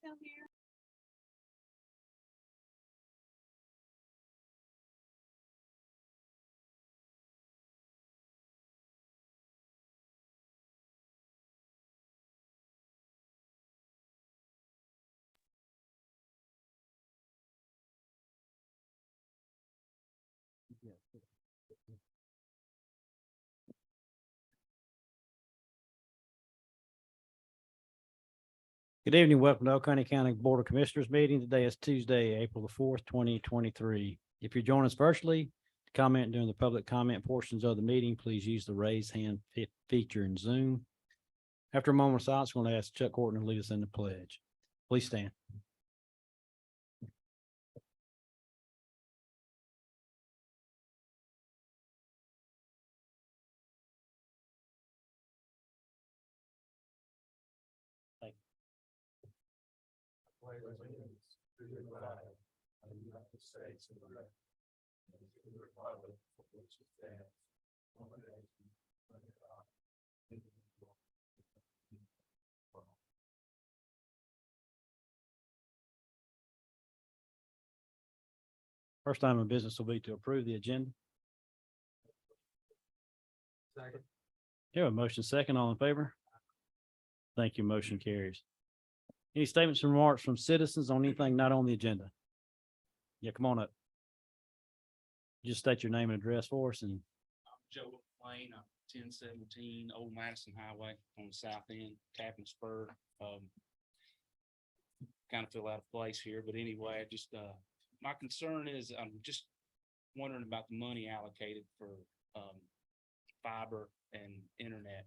down here? Good evening. Welcome to Oconee County Board of Commissioners meeting. Today is Tuesday, April the 4th, 2023. If you're joining us virtually, to comment during the public comment portions of the meeting, please use the raise hand feature in Zoom. After a moment of silence, I'm going to ask Chuck Horton to lead us in the pledge. Please stand. Thank you. Pledge allegiance to the flag of the United States of America and to the republic for which it stands, one nation, under God, indivisible, with liberty for all. First item of business will be to approve the agenda. Second. Here, a motion second, all in favor? Thank you. Motion carries. Any statements and remarks from citizens on anything not on the agenda? Yeah, come on up. Just state your name and address for us, and I'm Joe Lane, I'm 1017 Old Madison Highway on the south end, Tappan Spur. Kind of feel out of place here, but anyway, I just, my concern is I'm just wondering about the money allocated for, fiber and internet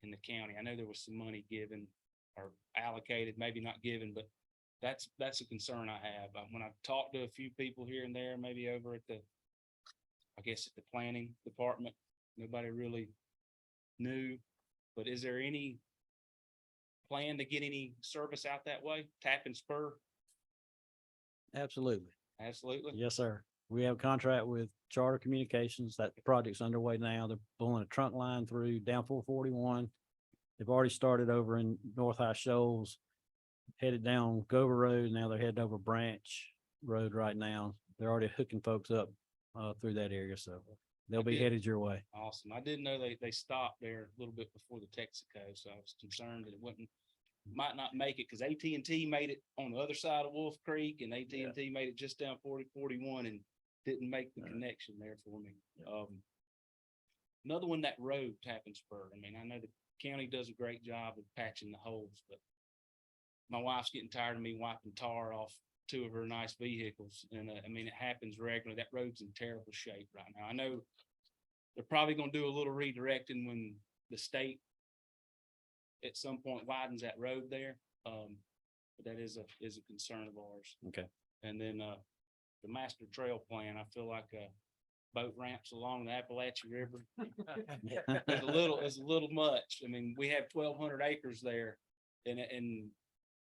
in the county. I know there was some money given or allocated, maybe not given, but that's a concern I have. When I've talked to a few people here and there, maybe over at I guess at the planning department, nobody really knew, but is there any plan to get any service out that way? Tappan Spur? absolutely. Absolutely. Yes, sir. We have a contract with Charter Communications. That project's underway now. They're pulling a trunk line through down 441. They've already started over in North High Shoals, headed down Gover Road. Now they're heading over Branch Road right now. They're already hooking folks up through that area, so they'll be headed your way. Awesome. I didn't know they stopped there a little bit before the Texaco, so I was concerned that it might not make it, because AT&T made it on the other side of Wolf Creek, and AT&T made it just down 4041 and didn't make the connection there for me. Another one, that road, Tappan Spur. I mean, I know the county does a great job of patching the holes, but my wife's getting tired of me wiping tar off two of her nice vehicles. And I mean, it happens regularly. That road's in terrible shape right now. I know they're probably going to do a little redirecting when the state at some point widens that road there. But that is a concern of ours. Okay. And then the master trail plan, I feel like boat ramps along the Appalachian River. It's a little much. I mean, we have 1,200 acres there, and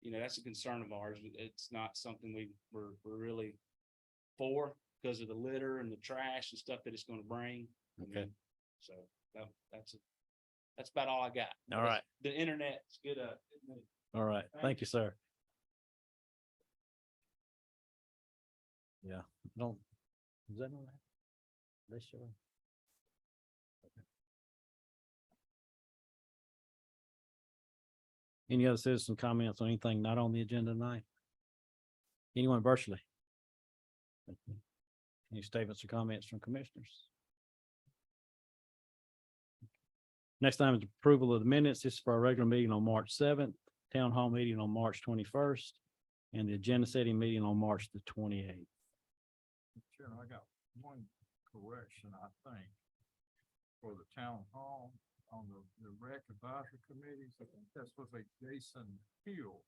you know, that's a concern of ours. It's not something we're really for, because of the litter and the trash and stuff that it's going to bring. Okay. So that's about all I got. All right. The internet's good. All right. Thank you, sir. Yeah. Don't. Is that all right? They sure. Okay. Any other citizen comments on anything not on the agenda tonight? Anyone virtually? Any statements or comments from commissioners? Next time is approval of the minutes. This is for our regular meeting on March 7th, town hall meeting on March 21st, and the agenda setting meeting on March the 28th. Chairman, I got one correction, I think, for the town hall on the rec advisory committees. I think that's supposed to be Jason Hill.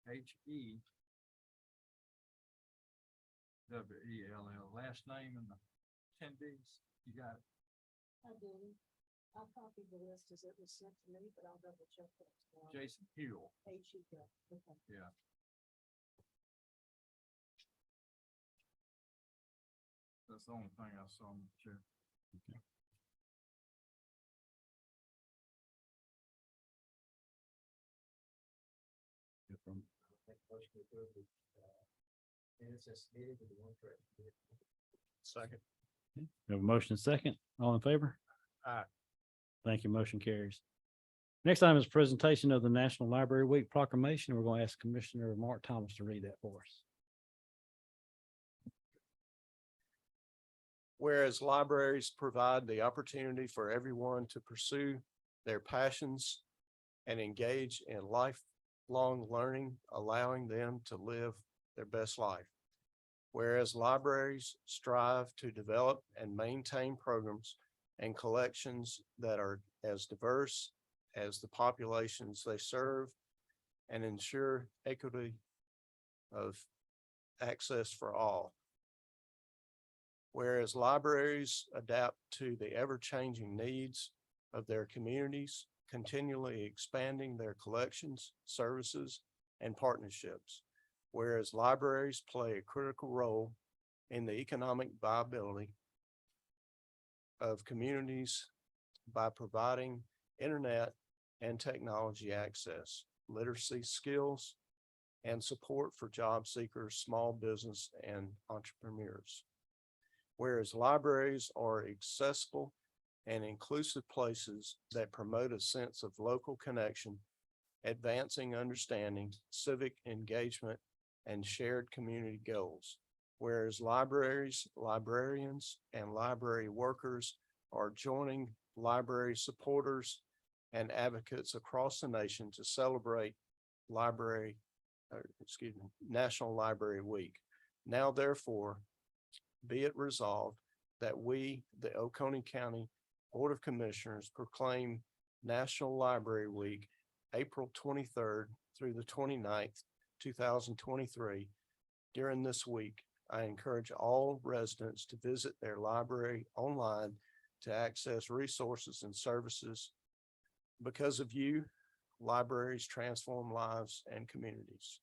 HEWELL, last name and the attendees. You got it? I do. I copied the list as it was sent to me, but I'll double check that. Jason Hill. H-E-W. Okay. Yeah. That's the only thing I saw, Mr. Chair. Okay. Second. We have a motion second. All in favor? Aye. Thank you. Motion carries. Next item is presentation of the National Library Week proclamation. We're going to ask Commissioner Mark Thomas to read that for us. Whereas libraries provide the opportunity for everyone to pursue their passions and engage in lifelong learning, allowing them to live their best life. Whereas libraries strive to develop and maintain programs and collections that are as diverse as the populations they serve and ensure equity of access for all. Whereas libraries adapt to the ever-changing needs of their communities, continually expanding their collections, services, and partnerships. Whereas libraries play a critical role in the economic viability of communities by providing internet and technology access, literacy skills, and support for job seekers, small business, and entrepreneurs. Whereas libraries are accessible and inclusive places that promote a sense of local connection, advancing understanding, civic engagement, and shared community goals. Whereas libraries, librarians, and library workers are joining library supporters and advocates across the nation to celebrate National Library Week. Now, therefore, be it resolved that we, the Oconee County Board of Commissioners, proclaim National Library Week, April 23rd through the 29th, 2023. During this week, I encourage all residents to visit their library online to access resources and services. Because of you, libraries transform lives and communities.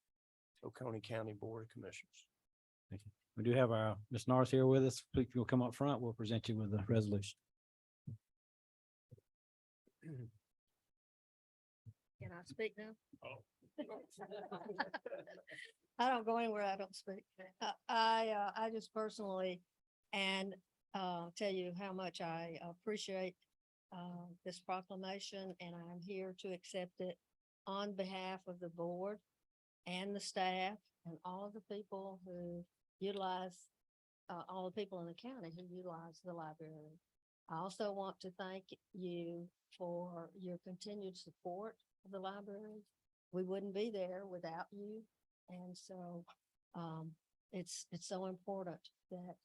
Oconee County Board of Commissioners. Thank you. We do have our Ms. Norris here with us. Please, if you'll come up front, we'll present you with the resolution. Can I speak now? Oh. I don't go anywhere I don't speak. I just personally and tell you how much I appreciate this proclamation, and I'm here to accept it on behalf of the board and the staff and all of the people who utilize, all the people in the county who utilize the library. I also want to thank you for your continued support of the library. We wouldn't be there without you. And so it's so important that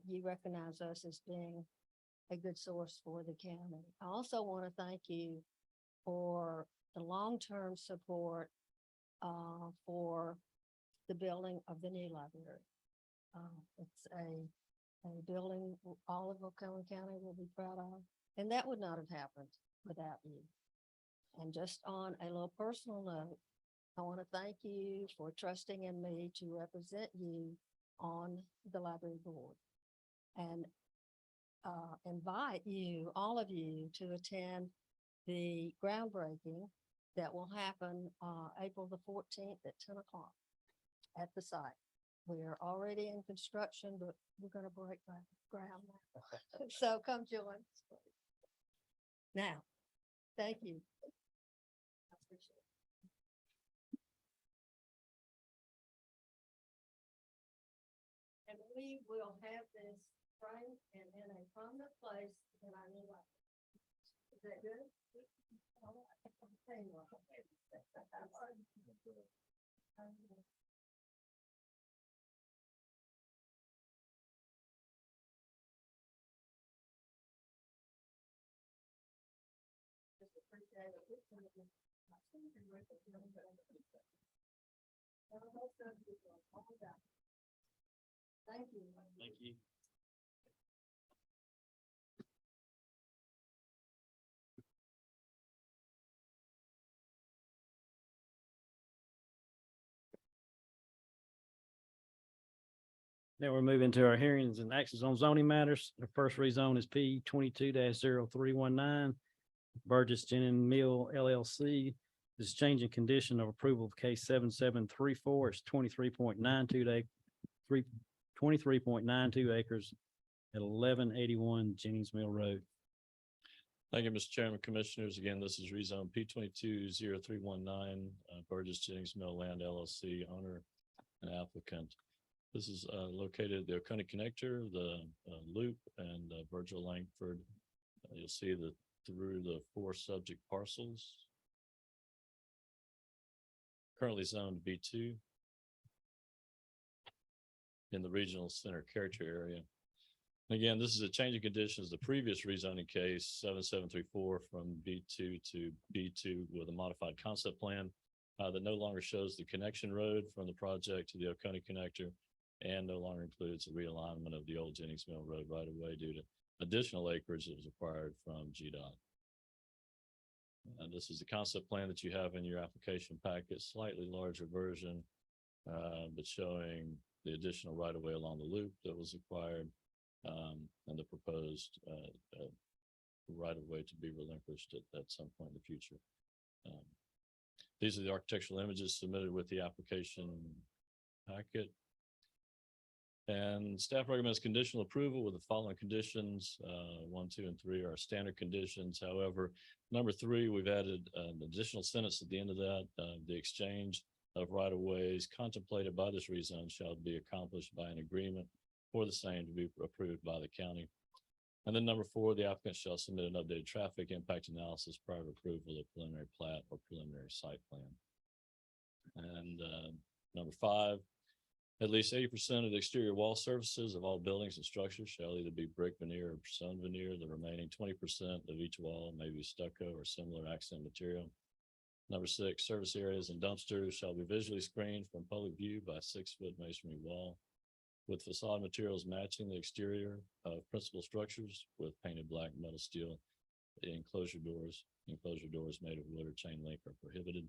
you recognize us as being a good source for the county. I also want to thank you for the long-term support for the building of the new library. It's a building all of Oconee County will be proud of, and that would not have happened without you. And just on a little personal note, I want to thank you for trusting in me to represent you on the library board, and invite you, all of you, to attend the groundbreaking that will happen April the 14th at 10 o'clock at the site. We are already in construction, but we're going to break ground now. So come join us, please. Now, thank you. I appreciate it. And we will have this framed and in a prominent place in our new life. Is that good? All right. Thank you. Just appreciate it. Thank you. Thank you. Now we're moving to our hearings and actions on zoning matters. The first rezone is P 22-0319. Burgess Gin and Mill LLC, This change in condition of approval of case 7734 is 23.92 acres at 1181 Jennings Mill Road. Thank you, Mr. Chairman, Commissioners. Again, this is rezone P 220319, Burgess Jennings Mill Land LLC, owner and applicant. This is located at the Oconee Connector, the Loop, and Virgil Langford. You'll see that through the 4 subject parcels. Currently zoned B2 in the regional center character area. Again, this is a change of conditions. The previous rezoning case 7734 from B2 to B2 with a modified concept plan that no longer shows the connection road from the project to the Oconee connector and no longer includes the realignment of the old Jennings Mill Road right away due to additional acreage that was acquired from GDOT. And this is the concept plan that you have in your application packet, slightly larger version, but showing the additional right of way along the loop that was acquired. And the proposed right of way to be relinquished at some point in the future. These are the architectural images submitted with the application packet. And staff recommends conditional approval with the following conditions. 1, 2, and 3 are standard conditions. However, number 3, we've added an additional sentence at the end of that. The exchange of right of ways contemplated by this rezone shall be accomplished by an agreement for the same to be approved by the county. And then number 4, the applicant shall submit an updated traffic impact analysis prior to approval of preliminary plat or preliminary site plan. And number 5, at least 80% of the exterior wall surfaces of all buildings and structures shall either be brick veneer or stone veneer. The remaining 20% of each wall may be stucco or similar accent material. Number 6, service areas and dumpsters shall be visually screened from public view by 6-foot masonry wall, with facade materials matching the exterior of principal structures with painted black metal steel. Enclosure doors made of wood or chain link are prohibited.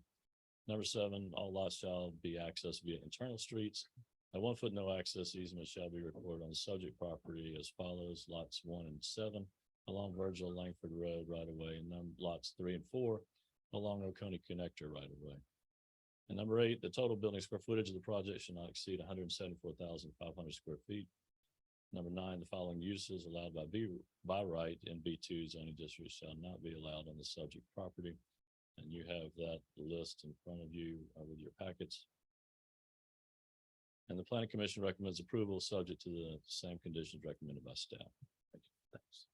Number 7, all lots shall be accessed via internal streets. A 1-foot no access easement shall be recorded on the subject property as follows: lots 1 and 7 along Virgil Langford Road right of way, and lots 3 and 4 along Oconee Connector right of way. And number 8, the total building square footage of the project should not exceed 174,500 square feet. Number 9, the following uses allowed by right in B2 zoning district shall not be allowed on the subject property. And you have that list in front of you with your packets. And the Planning Commission recommends approval subject to the same conditions recommended by staff. Thank you. Thanks.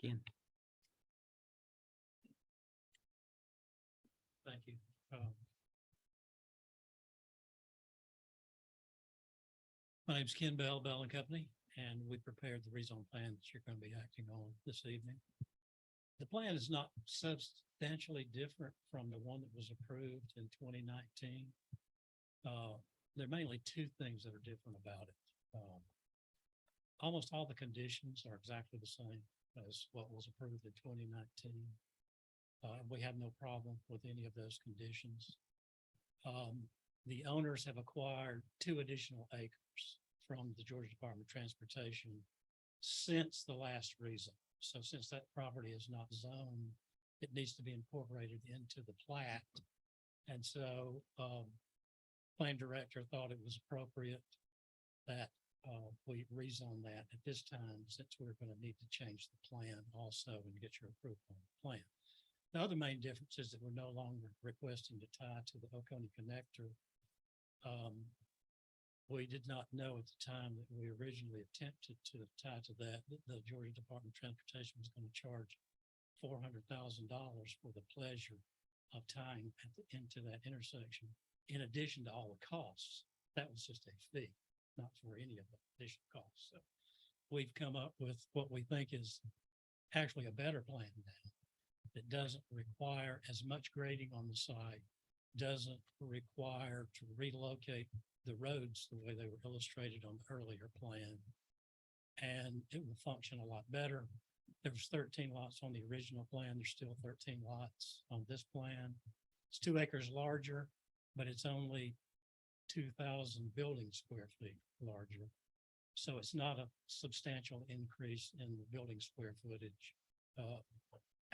Ken. Thank you. My name's Ken Bell and Company, and we prepared the rezone plan that you're going to be acting on this evening. The plan is not substantially different from the one that was approved in 2019. There are mainly 2 things that are different about it. Almost all the conditions are exactly the same as what was approved in 2019. We have no problem with any of those conditions. The owners have acquired 2 additional acres from the Georgia Department of Transportation since the last rezone. So since that property is not zoned, it needs to be incorporated into the plat. And so plan director thought it was appropriate that we rezone that at this time, since we're going to need to change the plan also and get your approval on the plan. The other main difference is that we're no longer requesting to tie to the Oconee connector. We did not know at the time that we originally attempted to tie to that the Georgia Department of Transportation was going to charge $400,000 for the pleasure of tying into that intersection, in addition to all the costs. That was just a fee, not for any of the additional costs. So we've come up with what we think is actually a better plan now. That doesn't require as much grading on the site, doesn't require to relocate the roads the way they were illustrated on the earlier plan, and it will function a lot better. There was 13 lots on the original plan. There's still 13 lots on this plan. It's 2 acres larger, but it's only 2,000 building square feet larger. So it's not a substantial increase in the building square footage.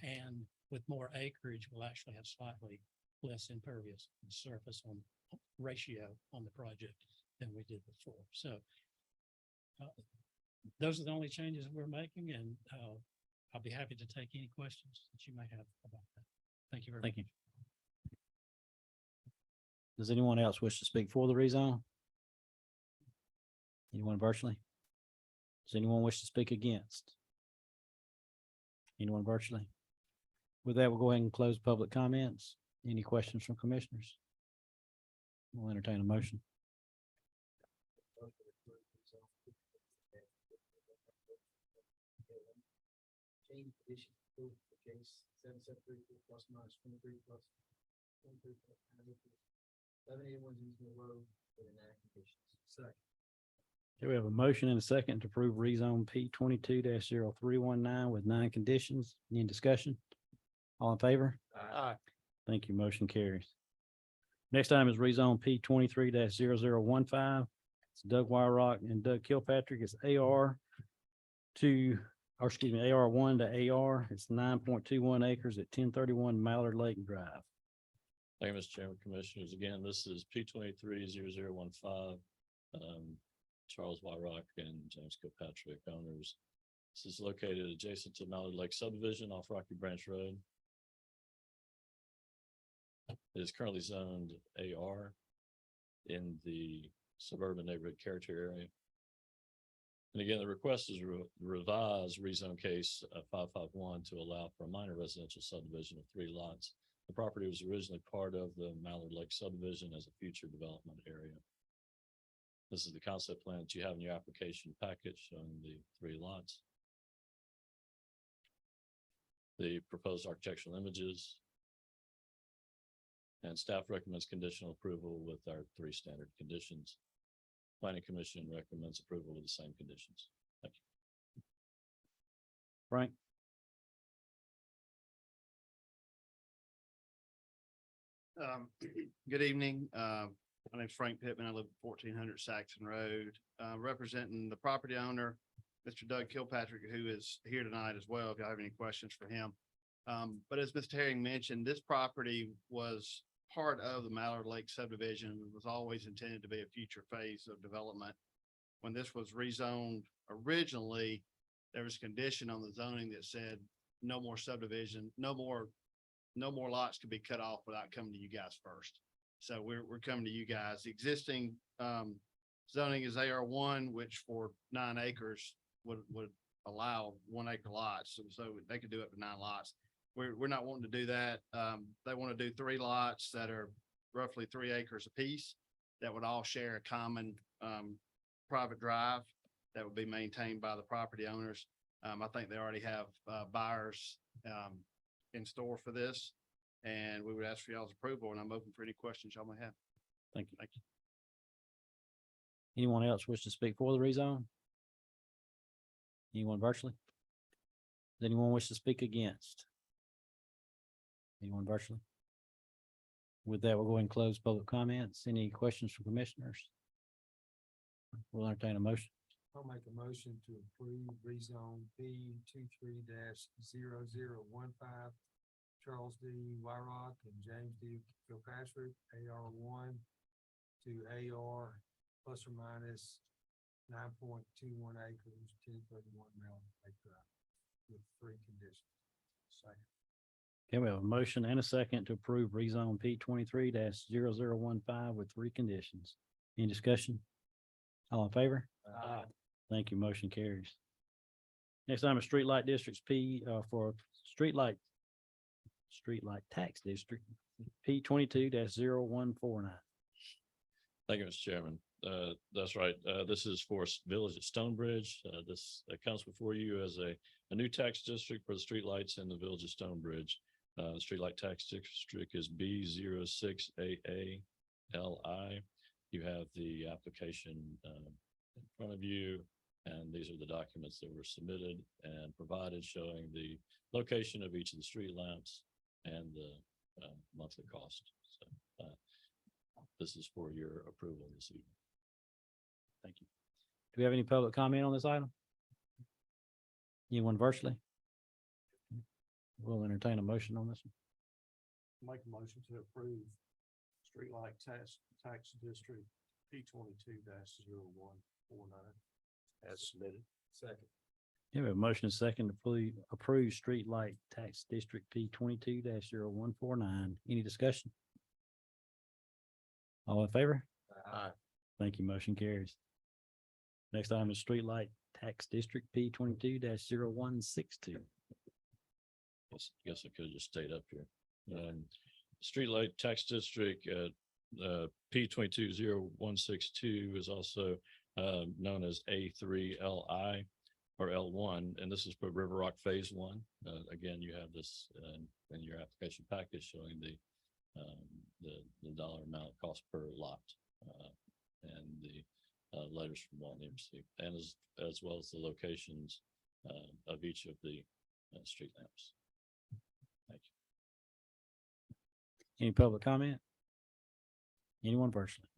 And with more acreage, we'll actually have slightly less impervious surface on ratio on the project than we did before. So those are the only changes we're making, and I'll be happy to take any questions that you may have about that. Thank you very much. Thank you. Does anyone else wish to speak for the rezone? Anyone virtually? Does anyone wish to speak against? Anyone virtually? With that, we'll go ahead and close public comments. Any questions from commissioners? We'll entertain a motion. Change condition approved for case 7734 plus minus 23 plus 23 plus 1181 Eastman Road with an act conditions. Second. Okay, we have a motion and a second to approve rezone P 22-0319 with 9 conditions. Any discussion? All in favor? Aye. Thank you. Motion carries. Next item is rezone P 23-0015. It's Doug Wyrock and Doug Kilpatrick. It's AR AR 1 to AR. It's 9.21 acres at 1031 Mallard Lake Drive. Thank you, Mr. Chairman, Commissioners. Again, this is P 23-0015. Charles Wyrock and James Kilpatrick owners. This is located adjacent to Mallard Lake subdivision off Rocky Branch Road. It is currently zoned AR in the suburban neighborhood character area. And again, the request is revise rezone case 551 to allow for a minor residential subdivision of 3 lots. The property was originally part of the Mallard Lake subdivision as a future development area. This is the concept plan that you have in your application package showing the 3 lots. The proposed architectural images. And staff recommends conditional approval with our 3 standard conditions. Planning Commission recommends approval of the same conditions. Thank you. Frank? Good evening. My name's Frank Pittman. I live at 1400 Saxon Road, representing the property owner, Mr. Doug Kilpatrick, who is here tonight as well, if you have any questions for him. But as Mr. Herring mentioned, this property was part of the Mallard Lake subdivision and was always intended to be a future phase of development. When this was rezoned originally, there was a condition on the zoning that said no more subdivision, no more lots could be cut off without coming to you guys first. So we're coming to you guys. The existing zoning is AR1, which for 9 acres would allow 1 acre lots. So they could do up to 9 lots. We're not wanting to do that. They want to do 3 lots that are roughly 3 acres apiece that would all share a common private drive that would be maintained by the property owners. I think they already have buyers in store for this, and we would ask for y'all's approval, and I'm open for any questions y'all may have. Thank you. Thank you. Anyone else wish to speak for the rezone? Anyone virtually? Does anyone wish to speak against? Anyone virtually? With that, we'll go ahead and close public comments. Any questions from commissioners? We'll entertain a motion. I'll make a motion to approve rezone P 23-0015. Charles D. Wyrock and James D. Kilpatrick, AR1 to AR plus or minus 9.21 acres, 1031 Mallard Lake Drive with 3 conditions. Second. Okay, we have a motion and a second to approve rezone P 23-0015 with 3 conditions. Any discussion? All in favor? Aye. Thank you. Motion carries. Next item is streetlight districts P for streetlight tax district P 22-0149. Thank you, Mr. Chairman. That's right. This is for Village at Stonebridge. This comes before you as a new tax district for the streetlights in the Village of Stonebridge. The streetlight tax district is B06AALI. You have the application in front of you, and these are the documents that were submitted and provided showing the location of each of the street lamps and the monthly cost. So this is for your approval this evening. Thank you. Do we have any public comment on this item? Anyone virtually? We'll entertain a motion on this one. Make a motion to approve streetlight tax district P 22-0149 as submitted. Second. Yeah, we have a motion and second to fully approve street light tax district P 22-0149. Any discussion? All in favor? Aye. Thank you. Motion carries. Next item is street light tax district P 22-0162. Guess I could have just stayed up here. Streetlight tax district, P 22-0162 is also, known as A3LI or L1, and this is for River Rock Phase 1. Again, you have this, in your application package showing the dollar amount cost per lot, and the, letters from Walton received, and as well as the locations, of each of the, street lamps. Thank you. Any public comment? Anyone personally?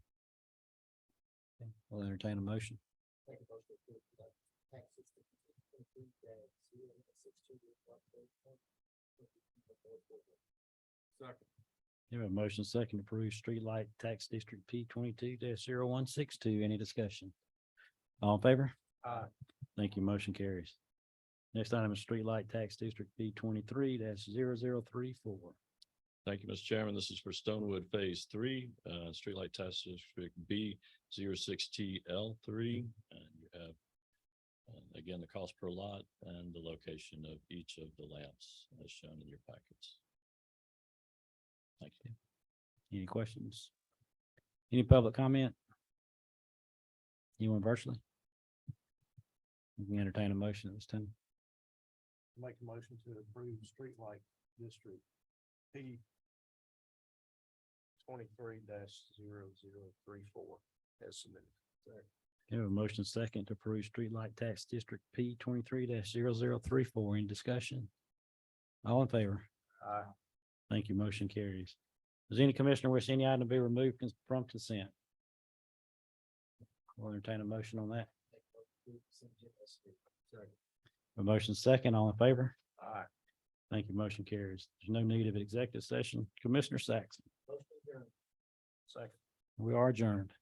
Okay, we'll entertain a motion. Second. You have a motion second to approve streetlight tax district P 22-0162. Any discussion? All in favor? Aye. Thank you. Motion carries. Next item is streetlight tax district P 23-0034. Thank you, Mr. Chairman. This is for Stonewood Phase 3, streetlight tax district B06TL3. And you have, again, the cost per lot and the location of each of the lamps as shown in your packets. Thank you. Any questions? Any public comment? Anyone virtually? We can entertain a motion at this time. Make a motion to approve streetlight district P 23-0034 as submitted. You have a motion second to approve streetlight tax district P 23-0034. Any discussion? All in favor? Aye. Thank you. Motion carries. Does any commissioner wish any item to be removed from consent? We'll entertain a motion on that. A motion second, all in favor? Aye. Thank you. Motion carries. There's no need of executive session. Commissioner Saxon, Second. we are adjourned.